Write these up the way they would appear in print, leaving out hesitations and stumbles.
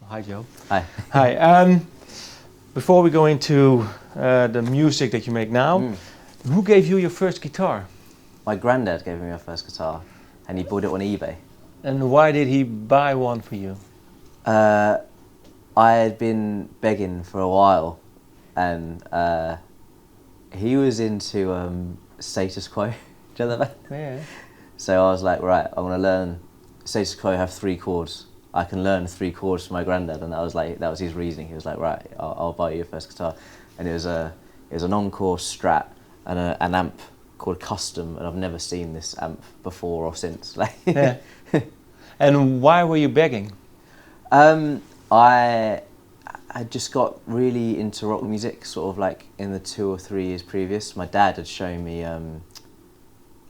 Hi, Joe. Hi. Hi. Before we go into the music that you make now, who gave you your first guitar? My granddad gave me my first guitar, and he bought it on eBay. And why did he buy one for you? I had been begging for a while, and he was into Status Quo. Do you know that band? Yeah. So I was like, right, I want to learn. Status Quo have 3 chords. I can learn 3 chords from my granddad, and that was his reasoning. He was like, right, I'll buy you your first guitar, and it was an Encore Strat and an amp called Custom, and I've never seen this amp before or since. Yeah. And why were you begging? I just got really into rock music, sort of like in the 2 or 3 years previous. My dad had shown me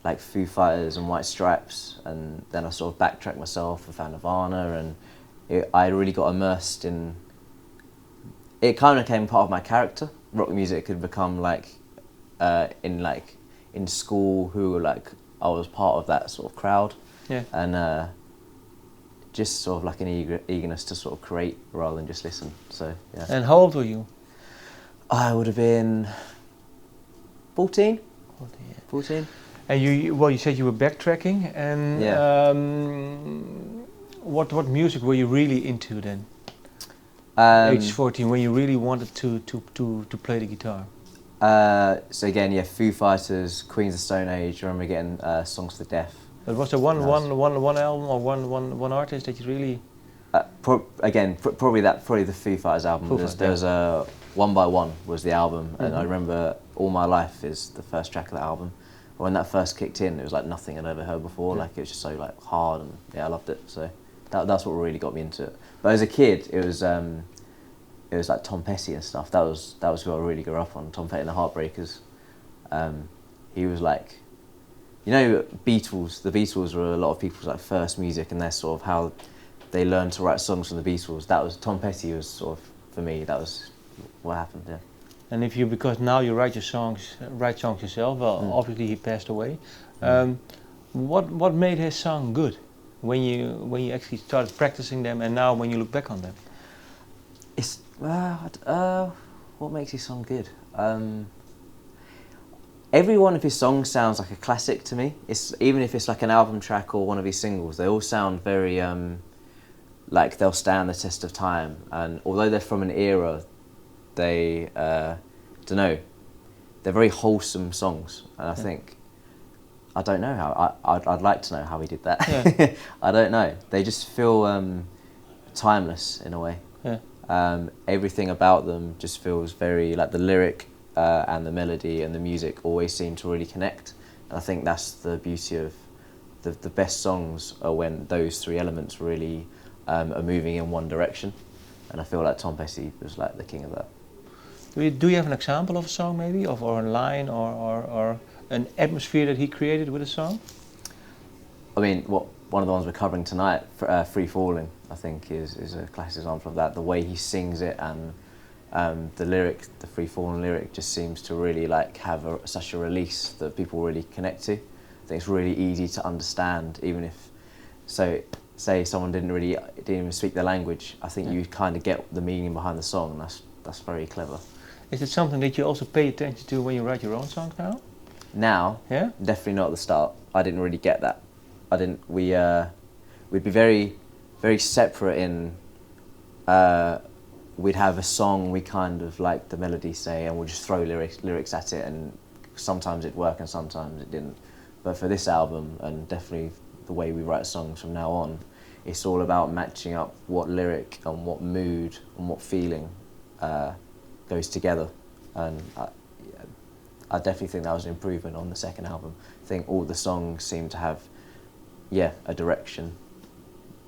like Foo Fighters and White Stripes, and then I sort of backtracked myself and found Nirvana, and I really got immersed in. It kind of became part of my character. Rock music had become like in school, who like I was part of that sort of crowd, Yeah. and just sort of like an eagerness to sort of create rather than just listen. So yeah. And how old were you? I would have been 14. 14. And you said you were backtracking, and Yeah. What music were you really into then? Age 14, when you really wanted to play the guitar. So again, yeah, Foo Fighters, Queens of Stone Age. I remember getting Songs for the Deaf. But was there one album or one artist that you really? Probably the Foo Fighters album. There's a One by One was the album, and I remember All My Life is the first track of the album. When that first kicked in, it was like nothing I'd ever heard before. Like it was just so like hard, and yeah, I loved it. So that's what really got me into it. But as a kid, it was like Tom Petty and stuff. That was who I really grew up on. Tom Petty and the Heartbreakers. He was like, you know, Beatles. The Beatles were a lot of people's like first music, and that's sort of how they learned to write songs from the Beatles. That was Tom Petty was sort of, for me, that was what happened. Yeah. And because now you write songs yourself. Well, obviously he passed away. What made his song good when you actually started practicing them, and now when you look back on them? It's what makes his song good? Every one of his songs sounds like a classic to me. Even if it's like an album track or one of his singles, they all sound very like they'll stand the test of time. And although they're from an era, they don't know, they're very wholesome songs. And I think, I don't know how. I'd like to know how he did that. Yeah. I don't know. They just feel timeless in a way. Yeah. Everything about them just feels very like the lyric and the melody and the music always seem to really connect. And I think that's the beauty of the best songs are when those 3 elements really are moving in one direction. And I feel like Tom Petty was like the king of that. Do you have an example of a song maybe, or a line or an atmosphere that he created with a song? I mean, one of the ones we're covering tonight, Free Falling, I think is a classic example of that. The way he sings it, and the lyric, the Free Falling lyric, just seems to really like have such a release that people really connect to. I think it's really easy to understand, even if, say someone didn't even speak the language. I think you kind of get the meaning behind the song, and that's very clever. Is it something that you also pay attention to when you write your own songs now? Now, yeah, definitely not at the start. I didn't really get that. We'd be very, very separate in. We'd have a song we kind of like the melody, say, and we'll just throw lyrics at it, and sometimes it'd work and sometimes it didn't. But for this album, and definitely the way we write songs from now on, it's all about matching up what lyric and what mood and what feeling goes together. And I definitely think that was an improvement on the second album. I think all the songs seem to have, a direction,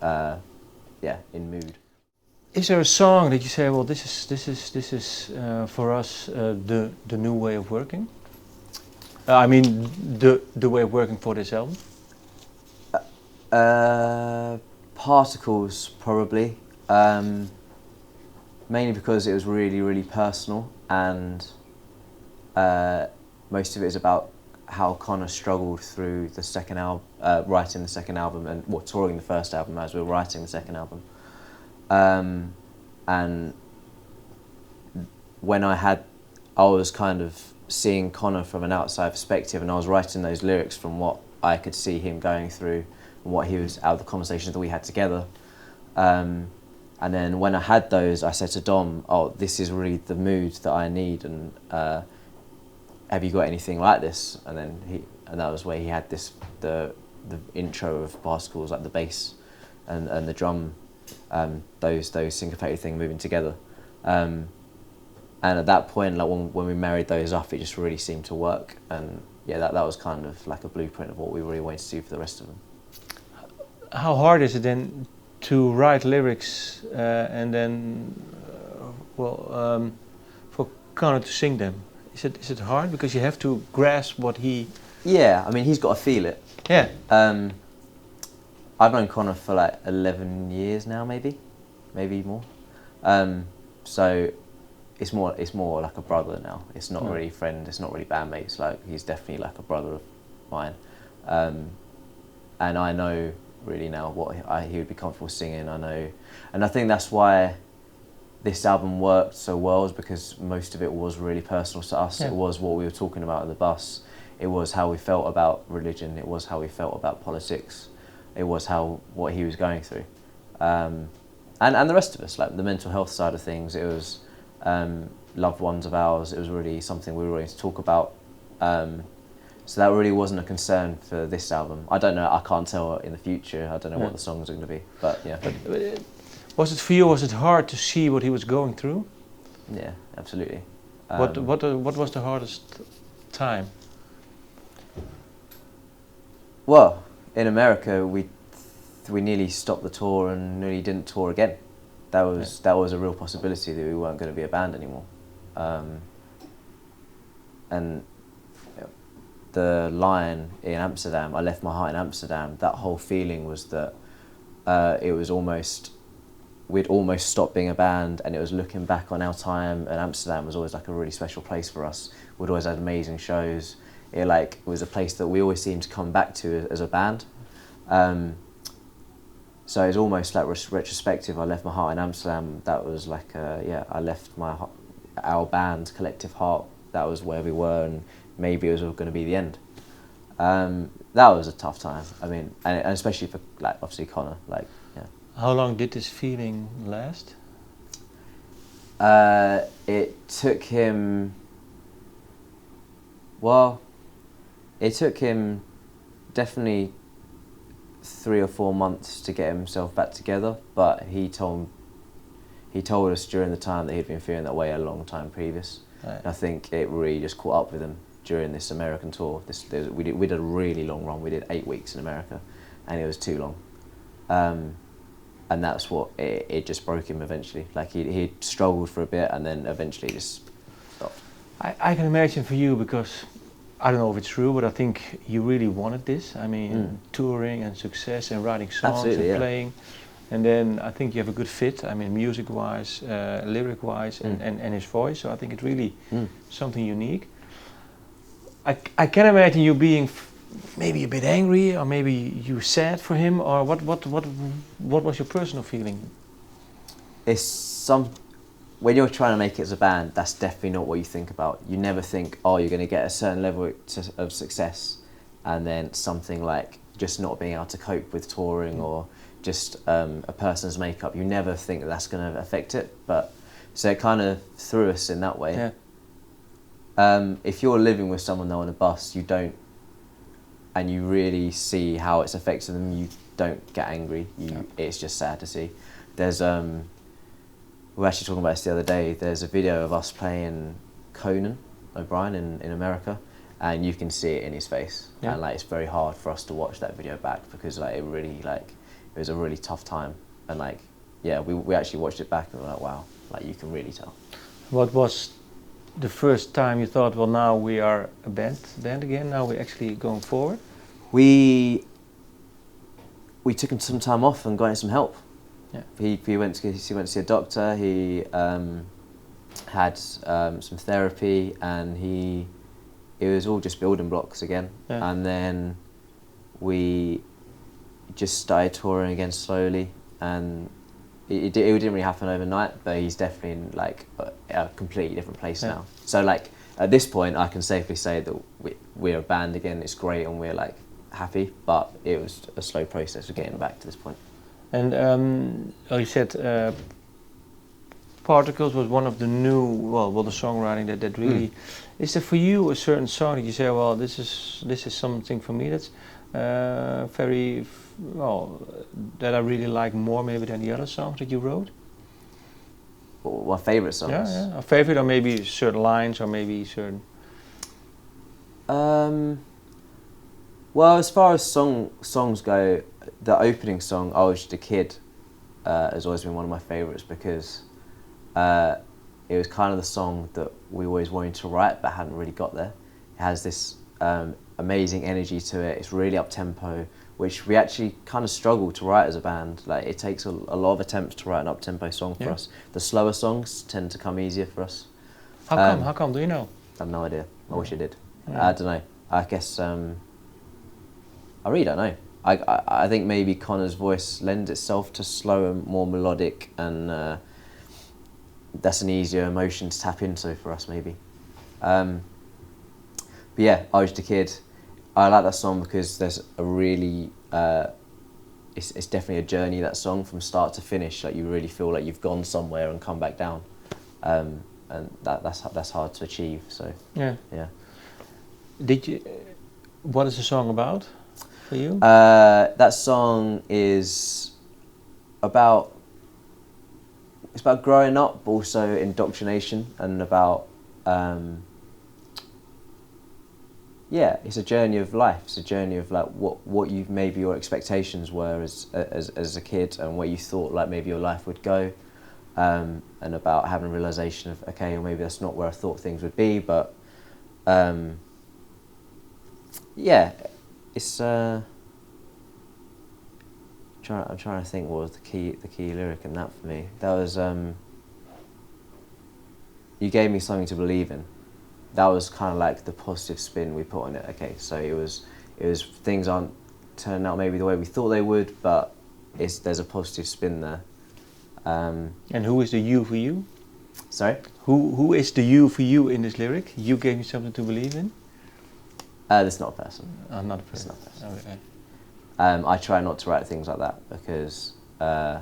in mood. Is there a song that you say, well, this is for us the new way of working? I mean, the way of working for this album. Particles, probably. Mainly because it was really, really personal, and most of it is about how Conor struggled through the second album, writing the second album, and touring the first album as we were writing the second album. And when I was kind of seeing Conor from an outside perspective, and I was writing those lyrics from what I could see him going through and what he was out of the conversations that we had together. And then when I had those, I said to Dom, "Oh, this is really the mood that I need, and have you got anything like this?" And then that was where he had the intro of Particles, like the bass and the drum, those syncopated things moving together. And at that point, like when we married those up, it just really seemed to work. And yeah, that was kind of like a blueprint of what we really wanted to do for the rest of them. How hard is it then to write lyrics and then, for Conor to sing them? Is it hard because you have to grasp what he? Yeah, I mean, he's got to feel it. Yeah. I've known Conor for like 11 years now, maybe more. So it's more like a brother now. It's not really friend. It's not really bandmates. Like, he's definitely like a brother of mine. And I know really now what he would be comfortable singing. I know, and I think that's why this album worked so well, is because most of it was really personal to us. Yeah. It was what we were talking about on the bus. It was how we felt about religion. It was how we felt about politics. It was what he was going through, and the rest of us, like the mental health side of things. It was loved ones of ours. It was really something we were willing to talk about. So that really wasn't a concern for this album. I don't know. I can't tell in the future. I don't know what the songs are going to be. But yeah. But was it for you? Was it hard to see what he was going through? Yeah, absolutely. What was the hardest time? Well, in America, we nearly stopped the tour and nearly didn't tour again. That was a real possibility that we weren't going to be a band anymore. And the line in Amsterdam, I left my heart in Amsterdam, that whole feeling was that it was we'd almost stopped being a band, and it was looking back on our time, and Amsterdam was always like a really special place for us. We'd always had amazing shows. It was a place that we always seemed to come back to as a band. So it's almost like retrospective. I left my heart in Amsterdam. That was like, I left our band, Collective Heart. That was where we were, and maybe it was going to be the end. That was a tough time. I mean, and especially for like obviously Conor. Like, yeah. How long did this feeling last? It took him. Well, it took him definitely 3 or 4 months to get himself back together. But he told us during the time that he'd been feeling that way a long time previous. Right. And I think it really just caught up with him during this American tour. We did a really long run. We did 8 weeks in America, and it was too long. And that's what it just broke him eventually. Like he struggled for a bit, and then eventually just stopped. I can imagine for you, because I don't know if it's true, but I think you really wanted this. I mean, touring and success and writing songs. Absolutely, and playing. And then I think you have a good fit, I mean, music-wise, lyric-wise, and his voice. So I think it's really something unique. I can imagine you being maybe a bit angry, or maybe you sad for him, or what was your personal feeling? When you're trying to make it as a band, that's definitely not what you think about. You never think, oh, you're going to get a certain level of success, and then something like just not being able to cope with touring, or just a person's makeup. You never think that's going to affect it. But so it kind of threw us in that way. Yeah. If you're living with someone though on a bus, you don't, and you really see how it's affecting them, you don't get angry. It's just sad to see. There's we were actually talking about this the other day. There's a video of us playing Conan O'Brien in America, and you can see it in his face. Yeah. And like, it's very hard for us to watch that video back, because like it was a really tough time. And like, yeah, we actually watched it back and we're like, wow, like you can really tell. What was the first time you thought, well, now we are a band again, now we're actually going forward? We took him some time off and got him some help. Yeah. He went to see a doctor. He had some therapy, and it was all just building blocks again. Yeah. And then we just started touring again slowly, and it didn't really happen overnight, but he's definitely in like a completely different place now. So like at this point, I can safely say that we're a band again. It's great, and we're like happy. But it was a slow process of getting back to this point. And you said Particles was one of the new, well, the songwriting that really. Is there for you a certain song that you say, well, this is something for me that's very well that I really like more maybe than the other songs that you wrote? My favourite songs? Yeah, a favourite, or maybe certain lines, or maybe certain... Well, as far as songs go, the opening song, I Was Just a Kid, has always been one of my favourites because it was kind of the song that we always wanted to write but hadn't really got there. It has this amazing energy to it. It's really up-tempo, which we actually kind of struggle to write as a band. Like, it takes a lot of attempts to write an up-tempo song for us. The slower songs tend to come easier for us. How come? Do you know? I have no idea. I wish I did. I don't know. I guess I really don't know. I think maybe Conor's voice lends itself to slower, more melodic, and that's an easier emotion to tap into for us, maybe. But yeah, I Was Just a Kid. I like that song because there's a really, it's definitely a journey, that song, from start to finish. Like, you really feel like you've gone somewhere and come back down, and that's hard to achieve. So yeah. What is the song about for you? That song is about. It's about growing up, but also indoctrination, and about it's a journey of life. It's a journey of like what you maybe your expectations were as a kid, and where you thought like maybe your life would go, and about having a realization of, okay, well, maybe that's not where I thought things would be, but it's. I'm trying to think what was the key lyric in that for me. That was you gave me something to believe in. That was kind of like the positive spin we put on it. Okay, so it was things aren't turning out maybe the way we thought they would, but there's a positive spin there. And who is the you for you? Sorry? Who is the you for you in this lyric? You gave me something to believe in? That's not a person. Not a person. It's not a person. Okay. I try not to write things like that because I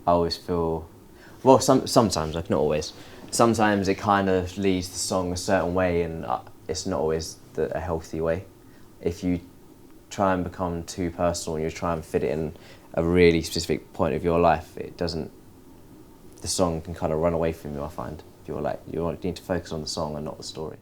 always feel, well, sometimes, like not always, sometimes it kind of leads the song a certain way, and it's not always a healthy way. If you try and become too personal and you try and fit it in a really specific point of your life, the song can kind of run away from you, I find. You need to focus on the song and not the story.